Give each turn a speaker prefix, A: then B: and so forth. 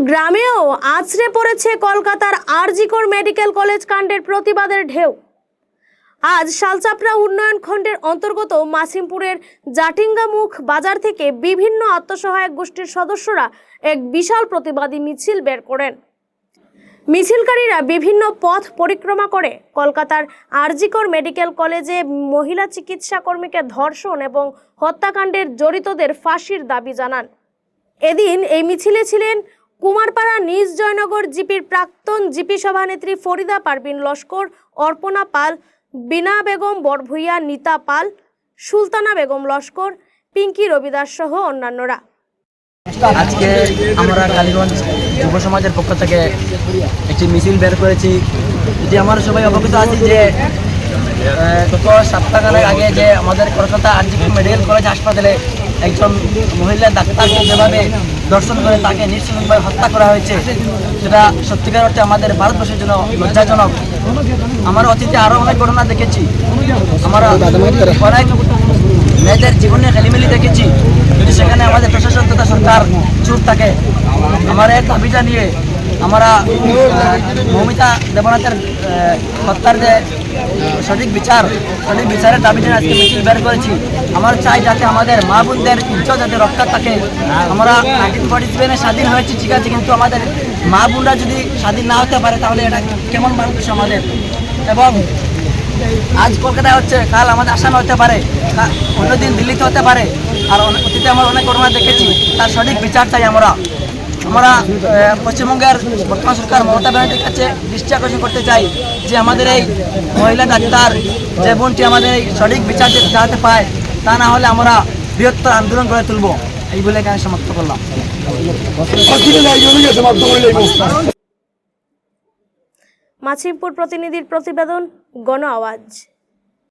A: গ্রামেও আছড়ে পড়েছে কলকাতার আরজি কর মেডিকেল কলেজ কাণ্ডের প্রতিবাদের ঢেউ। আজ শালচাপড়া উন্নয়ন খণ্ডের অন্তর্গত মাসিমপুরের জাটিঙ্গামুখ বাজার থেকে বিভিন্ন আত্মসহায়ক গোষ্ঠীর সদস্যরা এক বিশাল প্রতিবাদী মিছিল বের করেন। মিছিলকারীরা বিভিন্ন পথ পরিক্রমা করে কলকাতার আরজি কর মেডিকেল কলেজে মহিলা চিকিৎসা কর্মীকে ধর্ষণ এবং হত্যাকাণ্ডের জড়িতদের ফাঁসির দাবি জানান। এদিন এই মিছিলে ছিলেন কুমারপাড়া নিজ জয়নগর জিপির প্রাক্তন জিপি সভানেত্রী ফরিদা পারভিন লস্কর, অর্পণা পাল, বিনা বেগম বরভুইয়া, নিতা পাল, সুলতানা বেগম লস্কর, পিঙ্কি রবিদাস সহ অন্যান্যরা।
B: আজকে আমরা কালীগঞ্জ যুব সমাজের পক্ষ থেকে একটি মিছিল বের করেছি। যে আমরা সবাই অবগত আছি যে গত সপ্তাহখানেক আগে যে আমাদের কলকাতা আরজি কর মেডিকেল কলেজ হাসপাতালে একজন মহিলা ডাক্তারকে যেভাবে দর্শন করে তাকে নৃশংসভাবে হত্যা করা হয়েছে, সেটা সত্যিকার অর্থে আমাদের ভারতবর্ষের জন্য লজ্জাজনক। আমরা অতীতে আরও অনেক ঘটনা দেখেছি, আমরা অনেক মেয়েদের জীবনে খেলিমেলি দেখেছি। যদি সেখানে আমাদের প্রশাসন তথা সরকার চুপ থাকে, আমার এক দাবিটা নিয়ে আমরা মৌমিতা দেবনাথের হত্যার যে সঠিক বিচারের দাবি নিয়ে আজকে মিছিল বের করেছি। আমরা চাই যাতে আমাদের মা বোনদের ইজ্জত যাতে রক্ষা থাকে। আমরা 1947 স্বাধীন হয়েছি, ঠিক আছে, কিন্তু আমাদের মা বোনরা যদি স্বাধীন না হতে পারে তাহলে এটা কেমন মানুষ আমাদের। এবং আজ কলকাতায় হচ্ছে, কাল আমাদের আসামে হতে পারে, অন্যদিন দিল্লিতে হতে পারে। আর অতীতে আমরা অনেক ঘটনা দেখেছি, তার সঠিক বিচার চাই। আমরা পশ্চিমবঙ্গের বর্তমান সরকার মমতা ব্যানার্জির কাছে দৃষ্টি আকর্ষণ করতে চাই যে আমাদের এই মহিলা ডাক্তার যে বোনটি আমাদের এই সঠিক বিচার যাতে পায়, তা না হলে আমরা বৃহত্তর আন্দোলন করে তুলব। এই বলে এখানে সমাপ্ত করলাম।
A: মাসিমপুর প্রতিনিধির প্রতিবেদন, গণ আওয়াজ।